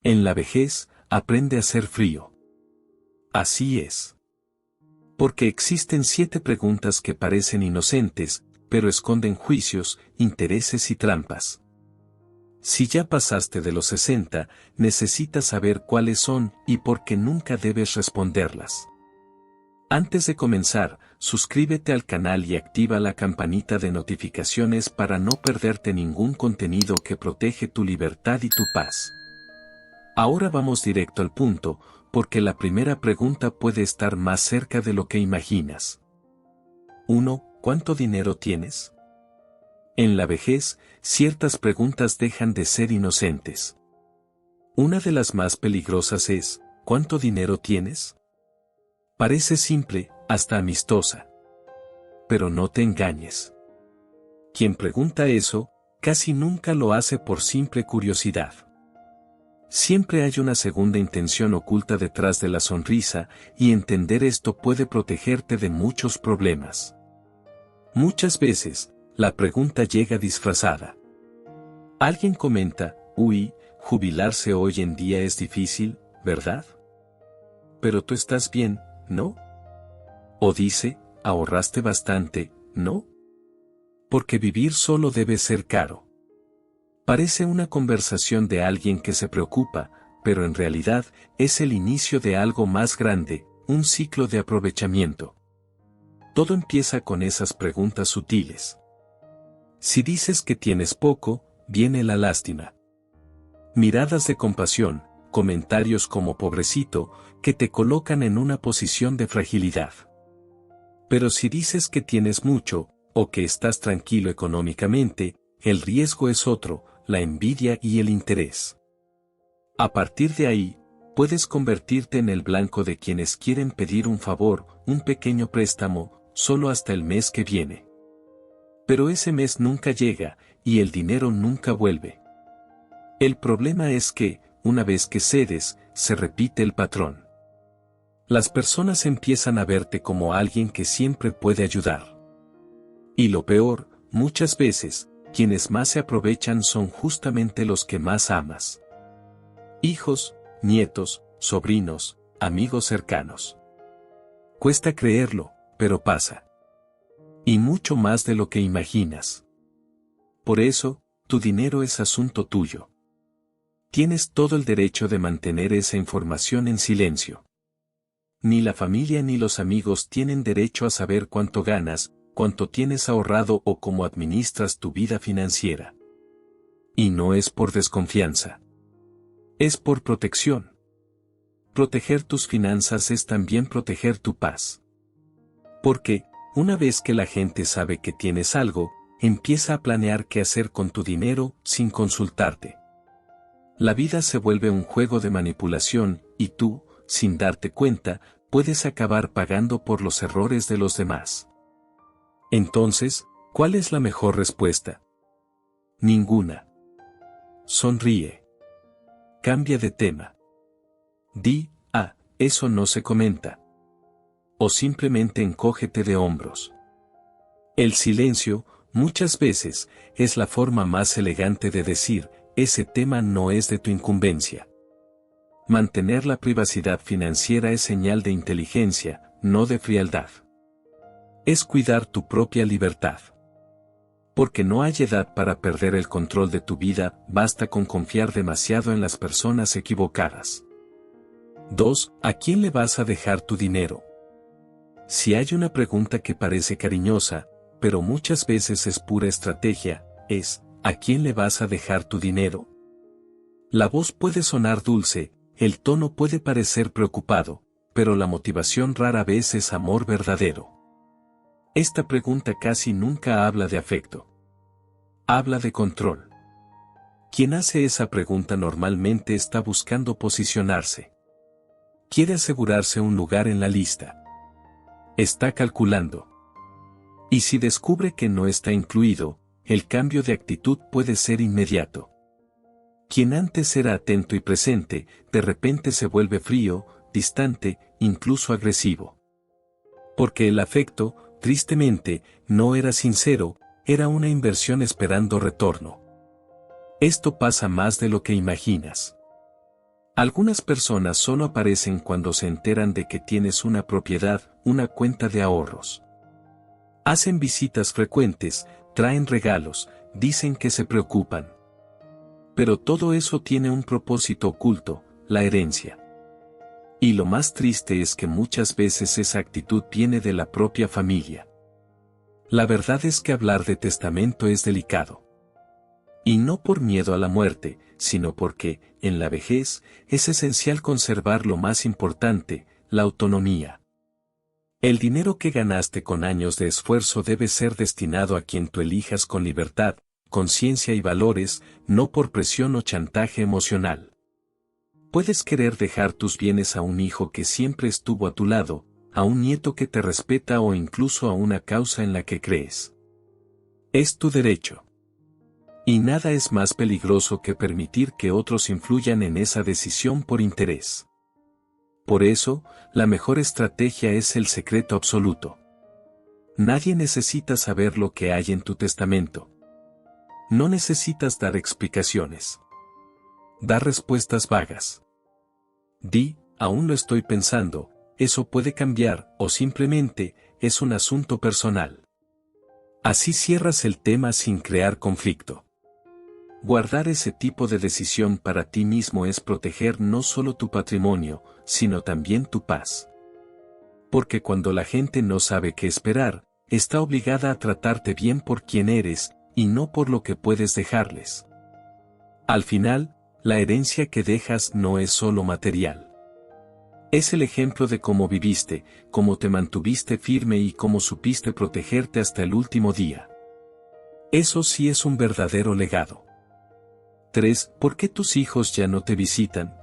En la vejez, aprende a ser frío. Así es. Porque existen 7 preguntas que parecen inocentes, pero esconden juicios, intereses y trampas. Si ya pasaste de los 60, necesitas saber cuáles son y por qué nunca debes responderlas. Antes de comenzar, suscríbete al canal y activa la campanita de notificaciones para no perderte ningún contenido que protege tu libertad y tu paz. Ahora vamos directo al punto, porque la primera pregunta puede estar más cerca de lo que imaginas. 1. ¿Cuánto dinero tienes? En la vejez, ciertas preguntas dejan de ser inocentes. Una de las más peligrosas es, ¿cuánto dinero tienes? Parece simple, hasta amistosa. Pero no te engañes. Quien pregunta eso, casi nunca lo hace por simple curiosidad. Siempre hay una segunda intención oculta detrás de la sonrisa, y entender esto puede protegerte de muchos problemas. Muchas veces, la pregunta llega disfrazada. Alguien comenta, uy, jubilarse hoy en día es difícil, ¿verdad? Pero tú estás bien, ¿no? O dice, ahorraste bastante, ¿no? Porque vivir solo debe ser caro. Parece una conversación de alguien que se preocupa, pero en realidad es el inicio de algo más grande, un ciclo de aprovechamiento. Todo empieza con esas preguntas sutiles. Si dices que tienes poco, viene la lástima. Miradas de compasión, comentarios como pobrecito, que te colocan en una posición de fragilidad. Pero si dices que tienes mucho, o que estás tranquilo económicamente, el riesgo es otro, la envidia y el interés. A partir de ahí, puedes convertirte en el blanco de quienes quieren pedir un favor, un pequeño préstamo, solo hasta el mes que viene. Pero ese mes nunca llega, y el dinero nunca vuelve. El problema es que, una vez que cedes, se repite el patrón. Las personas empiezan a verte como alguien que siempre puede ayudar. Y lo peor, muchas veces, quienes más se aprovechan son justamente los que más amas. Hijos, nietos, sobrinos, amigos cercanos. Cuesta creerlo, pero pasa. Y mucho más de lo que imaginas. Por eso, tu dinero es asunto tuyo. Tienes todo el derecho de mantener esa información en silencio. Ni la familia ni los amigos tienen derecho a saber cuánto ganas, cuánto tienes ahorrado o cómo administras tu vida financiera. Y no es por desconfianza. Es por protección. Proteger tus finanzas es también proteger tu paz. Porque, una vez que la gente sabe que tienes algo, empieza a planear qué hacer con tu dinero sin consultarte. La vida se vuelve un juego de manipulación, y tú, sin darte cuenta, puedes acabar pagando por los errores de los demás. Entonces, ¿cuál es la mejor respuesta? Ninguna. Sonríe. Cambia de tema. Di, eso no se comenta. O simplemente encógete de hombros. El silencio, muchas veces, es la forma más elegante de decir, ese tema no es de tu incumbencia. Mantener la privacidad financiera es señal de inteligencia, no de frialdad. Es cuidar tu propia libertad. Porque no hay edad para perder el control de tu vida, basta con confiar demasiado en las personas equivocadas. 2. ¿A quién le vas a dejar tu dinero? Si hay una pregunta que parece cariñosa, pero muchas veces es pura estrategia, es, ¿a quién le vas a dejar tu dinero? La voz puede sonar dulce, el tono puede parecer preocupado, pero la motivación rara vez es amor verdadero. Esta pregunta casi nunca habla de afecto. Habla de control. Quien hace esa pregunta normalmente está buscando posicionarse. Quiere asegurarse un lugar en la lista. Está calculando. Y si descubre que no está incluido, el cambio de actitud puede ser inmediato. Quien antes era atento y presente, de repente se vuelve frío, distante, incluso agresivo. Porque el afecto, tristemente, no era sincero, era una inversión esperando retorno. Esto pasa más de lo que imaginas. Algunas personas solo aparecen cuando se enteran de que tienes una propiedad, una cuenta de ahorros. Hacen visitas frecuentes, traen regalos, dicen que se preocupan. Pero todo eso tiene un propósito oculto, la herencia. Y lo más triste es que muchas veces esa actitud viene de la propia familia. La verdad es que hablar de testamento es delicado. Y no por miedo a la muerte, sino porque, en la vejez, es esencial conservar lo más importante, la autonomía. El dinero que ganaste con años de esfuerzo debe ser destinado a quien tú elijas con libertad, conciencia y valores, no por presión o chantaje emocional. Puedes querer dejar tus bienes a un hijo que siempre estuvo a tu lado, a un nieto que te respeta o incluso a una causa en la que crees. Es tu derecho. Y nada es más peligroso que permitir que otros influyan en esa decisión por interés. Por eso, la mejor estrategia es el secreto absoluto. Nadie necesita saber lo que hay en tu testamento. No necesitas dar explicaciones. Da respuestas vagas. Di, aún lo estoy pensando, eso puede cambiar, o simplemente, es un asunto personal. Así cierras el tema sin crear conflicto. Guardar ese tipo de decisión para ti mismo es proteger no solo tu patrimonio, sino también tu paz. Porque cuando la gente no sabe qué esperar, está obligada a tratarte bien por quien eres, y no por lo que puedes dejarles. Al final, la herencia que dejas no es solo material. Es el ejemplo de cómo viviste, cómo te mantuviste firme y cómo supiste protegerte hasta el último día. Eso sí es un verdadero legado. 3. ¿Por qué tus hijos ya no te visitan?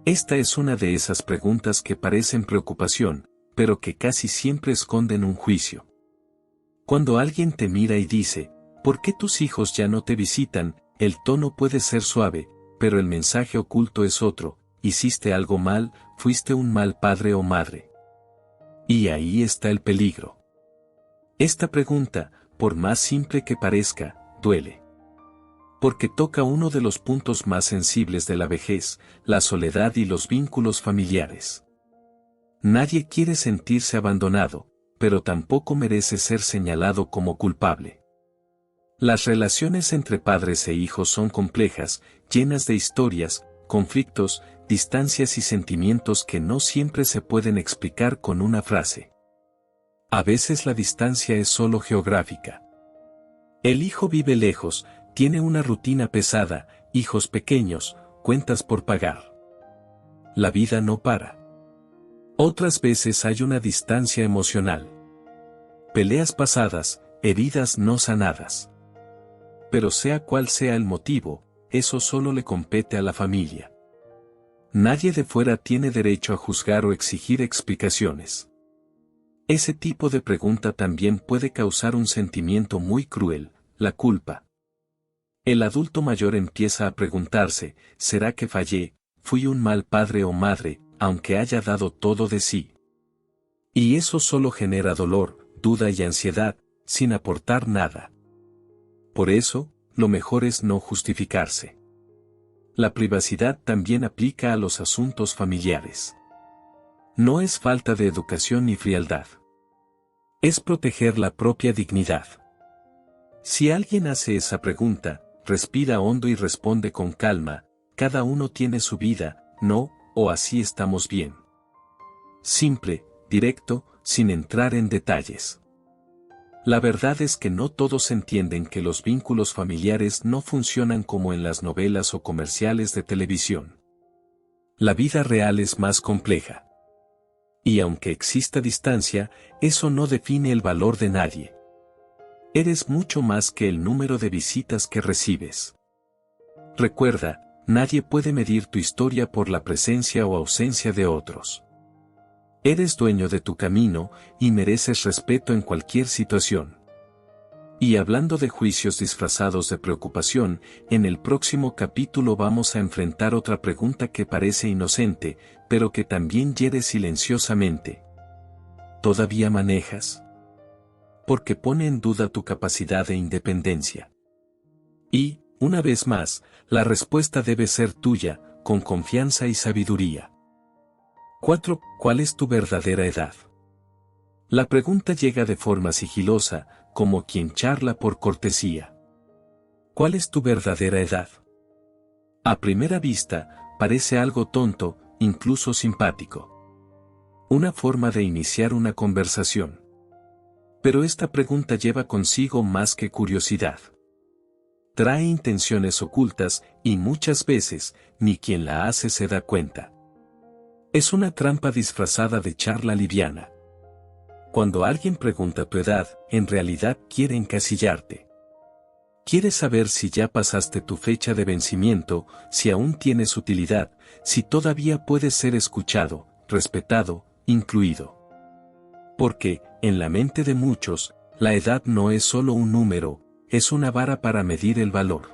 Esta es una de esas preguntas que parecen preocupación, pero que casi siempre esconden un juicio. Cuando alguien te mira y dice, ¿por qué tus hijos ya no te visitan?, el tono puede ser suave, pero el mensaje oculto es otro: hiciste algo mal, fuiste un mal padre o madre. Y ahí está el peligro. Esta pregunta, por más simple que parezca, duele. Porque toca uno de los puntos más sensibles de la vejez, la soledad y los vínculos familiares. Nadie quiere sentirse abandonado, pero tampoco merece ser señalado como culpable. Las relaciones entre padres e hijos son complejas, llenas de historias, conflictos, distancias y sentimientos que no siempre se pueden explicar con una frase. A veces la distancia es solo geográfica. El hijo vive lejos, tiene una rutina pesada, hijos pequeños, cuentas por pagar. La vida no para. Otras veces hay una distancia emocional. Peleas pasadas, heridas no sanadas. Pero sea cual sea el motivo, eso solo le compete a la familia. Nadie de fuera tiene derecho a juzgar o exigir explicaciones. Ese tipo de pregunta también puede causar un sentimiento muy cruel, la culpa. El adulto mayor empieza a preguntarse, ¿será que fallé, fui un mal padre o madre, aunque haya dado todo de sí? Y eso solo genera dolor, duda y ansiedad, sin aportar nada. Por eso, lo mejor es no justificarse. La privacidad también aplica a los asuntos familiares. No es falta de educación ni frialdad. Es proteger la propia dignidad. Si alguien hace esa pregunta, respira hondo y responde con calma: cada uno tiene su vida, no, o así estamos bien. Simple, directo, sin entrar en detalles. La verdad es que no todos entienden que los vínculos familiares no funcionan como en las novelas o comerciales de televisión. La vida real es más compleja. Y aunque exista distancia, eso no define el valor de nadie. Eres mucho más que el número de visitas que recibes. Recuerda, nadie puede medir tu historia por la presencia o ausencia de otros. Eres dueño de tu camino, y mereces respeto en cualquier situación. Y hablando de juicios disfrazados de preocupación, en el próximo capítulo vamos a enfrentar otra pregunta que parece inocente, pero que también hiere silenciosamente. ¿Todavía manejas? Porque pone en duda tu capacidad de independencia. Y, una vez más, la respuesta debe ser tuya, con confianza y sabiduría. 4. ¿Cuál es tu verdadera edad? La pregunta llega de forma sigilosa, como quien charla por cortesía. ¿Cuál es tu verdadera edad? A primera vista, parece algo tonto, incluso simpático. Una forma de iniciar una conversación. Pero esta pregunta lleva consigo más que curiosidad. Trae intenciones ocultas y muchas veces, ni quien la hace se da cuenta. Es una trampa disfrazada de charla liviana. Cuando alguien pregunta tu edad, en realidad quiere encasillarte. Quiere saber si ya pasaste tu fecha de vencimiento, si aún tienes utilidad, si todavía puedes ser escuchado, respetado, incluido. Porque, en la mente de muchos, la edad no es solo un número, es una vara para medir el valor.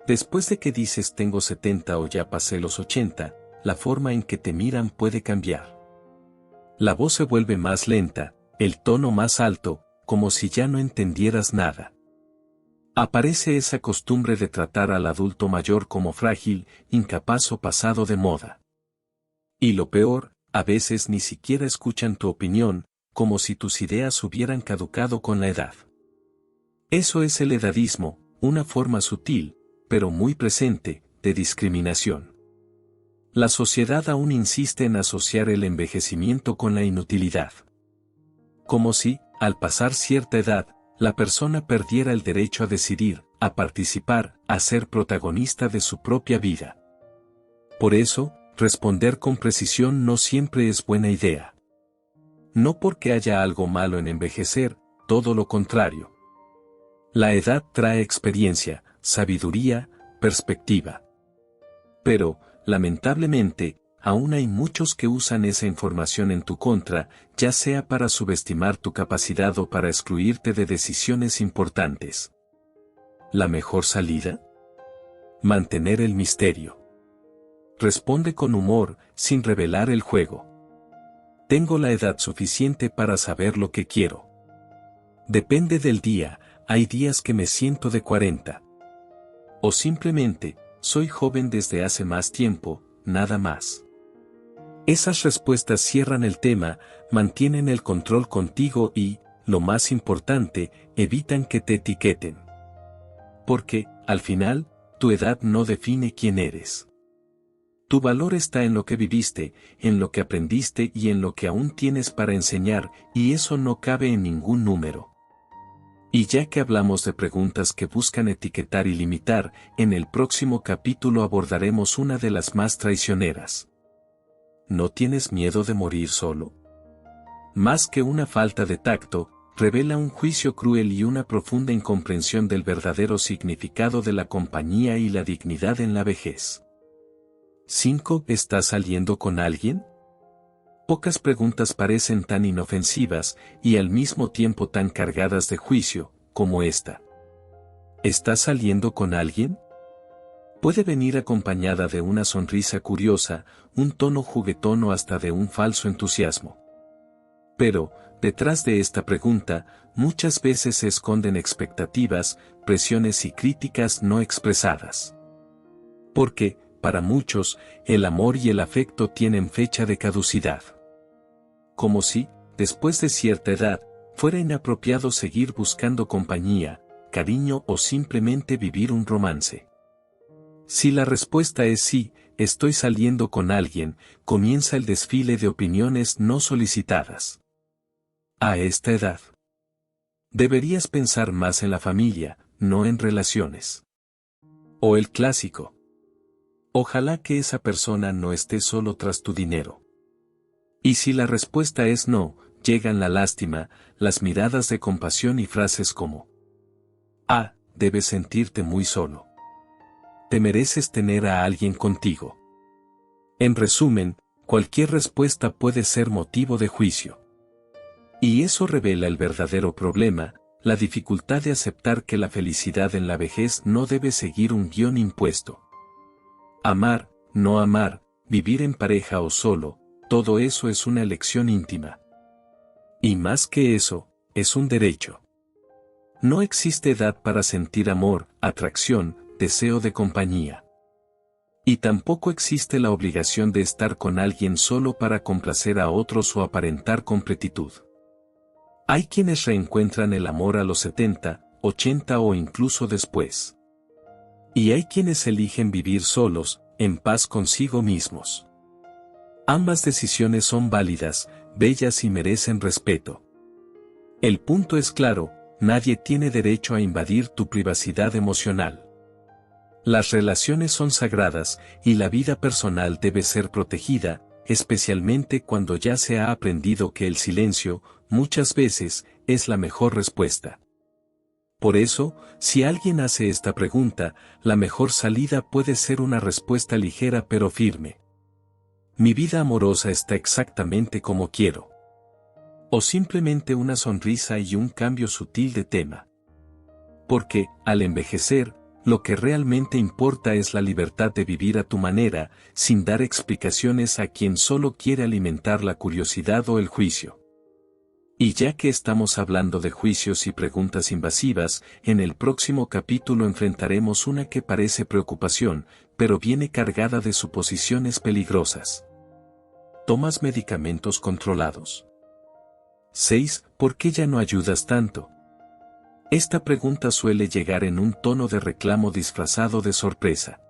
Después de que dices tengo 70 o ya pasé los 80, la forma en que te miran puede cambiar. La voz se vuelve más lenta, el tono más alto, como si ya no entendieras nada. Aparece esa costumbre de tratar al adulto mayor como frágil, incapaz o pasado de moda. Y lo peor, a veces ni siquiera escuchan tu opinión, como si tus ideas hubieran caducado con la edad. Eso es el edadismo, una forma sutil, pero muy presente, de discriminación. La sociedad aún insiste en asociar el envejecimiento con la inutilidad. Como si, al pasar cierta edad, la persona perdiera el derecho a decidir, a participar, a ser protagonista de su propia vida. Por eso, responder con precisión no siempre es buena idea. No porque haya algo malo en envejecer, todo lo contrario. La edad trae experiencia, sabiduría, perspectiva. Pero, lamentablemente, aún hay muchos que usan esa información en tu contra, ya sea para subestimar tu capacidad o para excluirte de decisiones importantes. ¿La mejor salida? Mantener el misterio. Responde con humor, sin revelar el juego. Tengo la edad suficiente para saber lo que quiero. Depende del día, hay días que me siento de 40. O simplemente, soy joven desde hace más tiempo, nada más. Esas respuestas cierran el tema, mantienen el control contigo y, lo más importante, evitan que te etiqueten. Porque, al final, tu edad no define quién eres. Tu valor está en lo que viviste, en lo que aprendiste y en lo que aún tienes para enseñar, y eso no cabe en ningún número. Y ya que hablamos de preguntas que buscan etiquetar y limitar, en el próximo capítulo abordaremos una de las más traicioneras. ¿No tienes miedo de morir solo? Más que una falta de tacto, revela un juicio cruel y una profunda incomprensión del verdadero significado de la compañía y la dignidad en la vejez. 5. ¿Estás saliendo con alguien? Pocas preguntas parecen tan inofensivas y al mismo tiempo tan cargadas de juicio, como esta. ¿Estás saliendo con alguien? Puede venir acompañada de una sonrisa curiosa, un tono juguetón o hasta de un falso entusiasmo. Pero, detrás de esta pregunta, muchas veces se esconden expectativas, presiones y críticas no expresadas. Porque, para muchos, el amor y el afecto tienen fecha de caducidad. Como si, después de cierta edad, fuera inapropiado seguir buscando compañía, cariño o simplemente vivir un romance. Si la respuesta es sí, estoy saliendo con alguien, comienza el desfile de opiniones no solicitadas. A esta edad, deberías pensar más en la familia, no en relaciones. O el clásico. Ojalá que esa persona no esté solo tras tu dinero. Y si la respuesta es no, llegan la lástima, las miradas de compasión y frases como: ah, debes sentirte muy solo. Te mereces tener a alguien contigo. En resumen, cualquier respuesta puede ser motivo de juicio. Y eso revela el verdadero problema, la dificultad de aceptar que la felicidad en la vejez no debe seguir un guión impuesto. Amar, no amar, vivir en pareja o solo, todo eso es una elección íntima. Y más que eso, es un derecho. No existe edad para sentir amor, atracción, deseo de compañía. Y tampoco existe la obligación de estar con alguien solo para complacer a otros o aparentar completitud. Hay quienes reencuentran el amor a los 70, 80 o incluso después. Y hay quienes eligen vivir solos, en paz consigo mismos. Ambas decisiones son válidas, bellas y merecen respeto. El punto es claro, nadie tiene derecho a invadir tu privacidad emocional. Las relaciones son sagradas, y la vida personal debe ser protegida, especialmente cuando ya se ha aprendido que el silencio, muchas veces, es la mejor respuesta. Por eso, si alguien hace esta pregunta, la mejor salida puede ser una respuesta ligera pero firme. Mi vida amorosa está exactamente como quiero. O simplemente una sonrisa y un cambio sutil de tema. Porque, al envejecer, lo que realmente importa es la libertad de vivir a tu manera, sin dar explicaciones a quien solo quiere alimentar la curiosidad o el juicio. Y ya que estamos hablando de juicios y preguntas invasivas, en el próximo capítulo enfrentaremos una que parece preocupación, pero viene cargada de suposiciones peligrosas. ¿Tomas medicamentos controlados? 6. ¿Por qué ya no ayudas tanto? Esta pregunta suele llegar en un tono de reclamo disfrazado de sorpresa.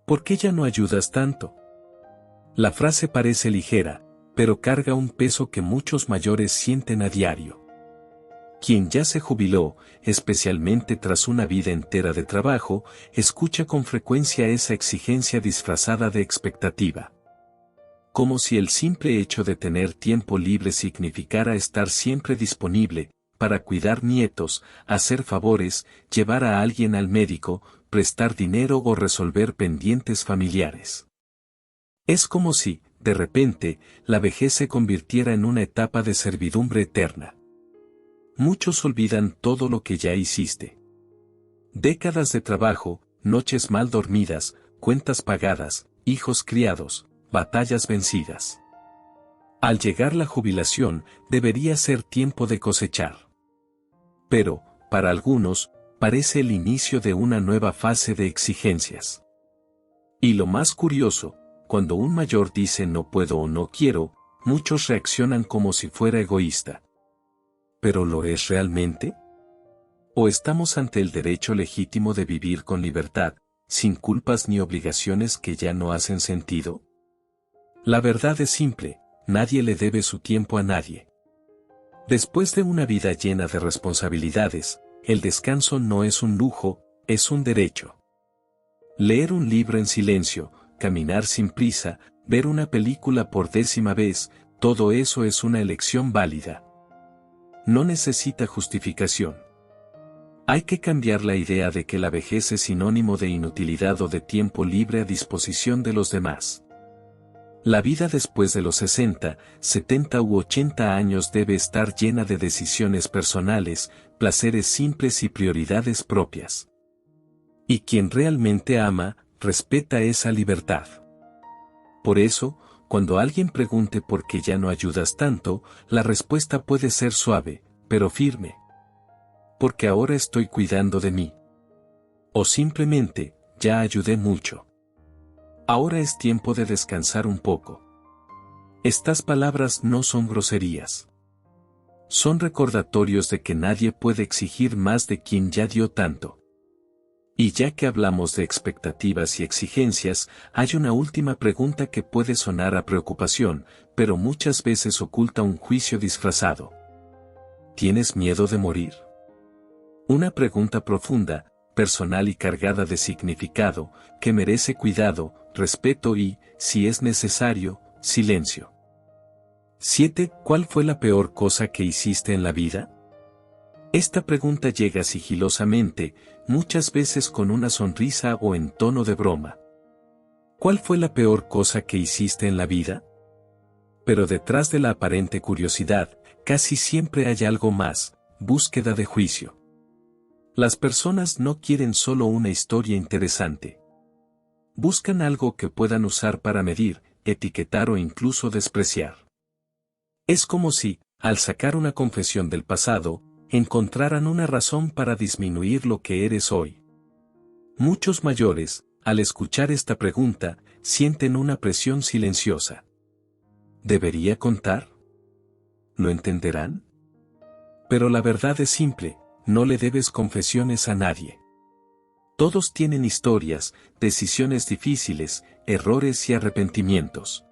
¿Por qué ya no ayudas tanto? La frase parece ligera, pero carga un peso que muchos mayores sienten a diario. Quien ya se jubiló, especialmente tras una vida entera de trabajo, escucha con frecuencia esa exigencia disfrazada de expectativa. Como si el simple hecho de tener tiempo libre significara estar siempre disponible, para cuidar nietos, hacer favores, llevar a alguien al médico, prestar dinero o resolver pendientes familiares. Es como si, de repente, la vejez se convirtiera en una etapa de servidumbre eterna. Muchos olvidan todo lo que ya hiciste. Décadas de trabajo, noches mal dormidas, cuentas pagadas, hijos criados, batallas vencidas. Al llegar la jubilación, debería ser tiempo de cosechar. Pero, para algunos, parece el inicio de una nueva fase de exigencias. Y lo más curioso, cuando un mayor dice no puedo o no quiero, muchos reaccionan como si fuera egoísta. ¿Pero lo es realmente? ¿O estamos ante el derecho legítimo de vivir con libertad, sin culpas ni obligaciones que ya no hacen sentido? La verdad es simple, nadie le debe su tiempo a nadie. Después de una vida llena de responsabilidades, el descanso no es un lujo, es un derecho. Leer un libro en silencio, caminar sin prisa, ver una película por 10ª vez, todo eso es una elección válida. No necesita justificación. Hay que cambiar la idea de que la vejez es sinónimo de inutilidad o de tiempo libre a disposición de los demás. La vida después de los 60, 70 u 80 años debe estar llena de decisiones personales, placeres simples y prioridades propias. Y quien realmente ama, respeta esa libertad. Por eso, cuando alguien pregunte por qué ya no ayudas tanto, la respuesta puede ser suave, pero firme. Porque ahora estoy cuidando de mí. O simplemente, ya ayudé mucho. Ahora es tiempo de descansar un poco. Estas palabras no son groserías. Son recordatorios de que nadie puede exigir más de quien ya dio tanto. Y ya que hablamos de expectativas y exigencias, hay una última pregunta que puede sonar a preocupación, pero muchas veces oculta un juicio disfrazado. ¿Tienes miedo de morir? Una pregunta profunda, personal y cargada de significado, que merece cuidado, respeto y, si es necesario, silencio. 7. ¿Cuál fue la peor cosa que hiciste en la vida? Esta pregunta llega sigilosamente, muchas veces con una sonrisa o en tono de broma. ¿Cuál fue la peor cosa que hiciste en la vida? Pero detrás de la aparente curiosidad, casi siempre hay algo más, búsqueda de juicio. Las personas no quieren solo una historia interesante. Buscan algo que puedan usar para medir, etiquetar o incluso despreciar. Es como si, al sacar una confesión del pasado, encontraran una razón para disminuir lo que eres hoy. Muchos mayores, al escuchar esta pregunta, sienten una presión silenciosa. ¿Debería contar? ¿Lo entenderán? Pero la verdad es simple, no le debes confesiones a nadie. Todos tienen historias, decisiones difíciles, errores y arrepentimientos.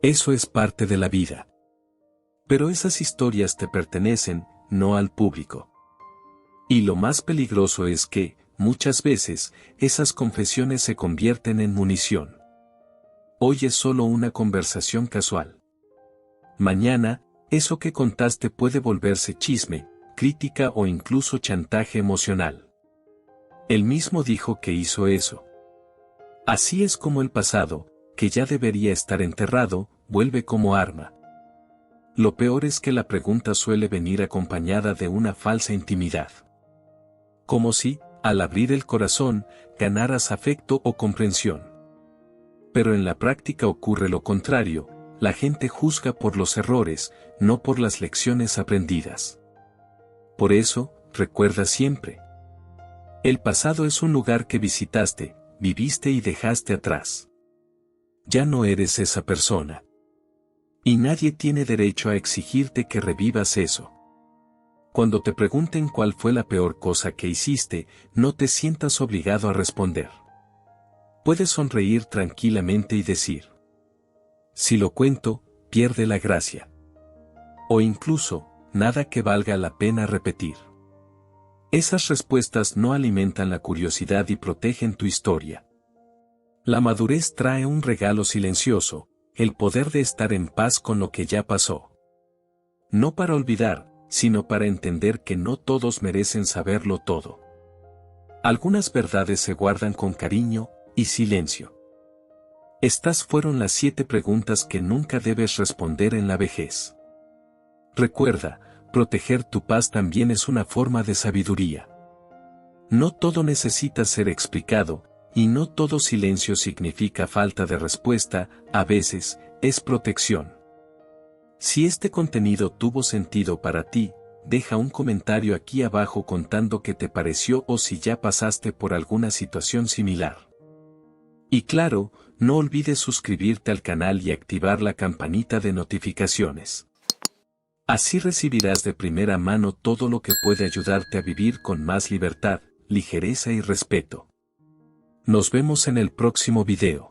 Eso es parte de la vida. Pero esas historias te pertenecen, no al público. Y lo más peligroso es que, muchas veces, esas confesiones se convierten en munición. Hoy es solo una conversación casual. Mañana, eso que contaste puede volverse chisme, crítica o incluso chantaje emocional. Él mismo dijo que hizo eso. Así es como el pasado, que ya debería estar enterrado, vuelve como arma. Lo peor es que la pregunta suele venir acompañada de una falsa intimidad. Como si, al abrir el corazón, ganaras afecto o comprensión. Pero en la práctica ocurre lo contrario, la gente juzga por los errores, no por las lecciones aprendidas. Por eso, recuerda siempre. El pasado es un lugar que visitaste, viviste y dejaste atrás. Ya no eres esa persona. Y nadie tiene derecho a exigirte que revivas eso. Cuando te pregunten cuál fue la peor cosa que hiciste, no te sientas obligado a responder. Puedes sonreír tranquilamente y decir: si lo cuento, pierde la gracia. O incluso, nada que valga la pena repetir. Esas respuestas no alimentan la curiosidad y protegen tu historia. La madurez trae un regalo silencioso, el poder de estar en paz con lo que ya pasó. No para olvidar, sino para entender que no todos merecen saberlo todo. Algunas verdades se guardan con cariño y silencio. Estas fueron las 7 preguntas que nunca debes responder en la vejez. Recuerda, proteger tu paz también es una forma de sabiduría. No todo necesita ser explicado, y no todo silencio significa falta de respuesta, a veces, es protección. Si este contenido tuvo sentido para ti, deja un comentario aquí abajo contando qué te pareció o si ya pasaste por alguna situación similar. Y claro, no olvides suscribirte al canal y activar la campanita de notificaciones. Así recibirás de primera mano todo lo que puede ayudarte a vivir con más libertad, ligereza y respeto. Nos vemos en el próximo video.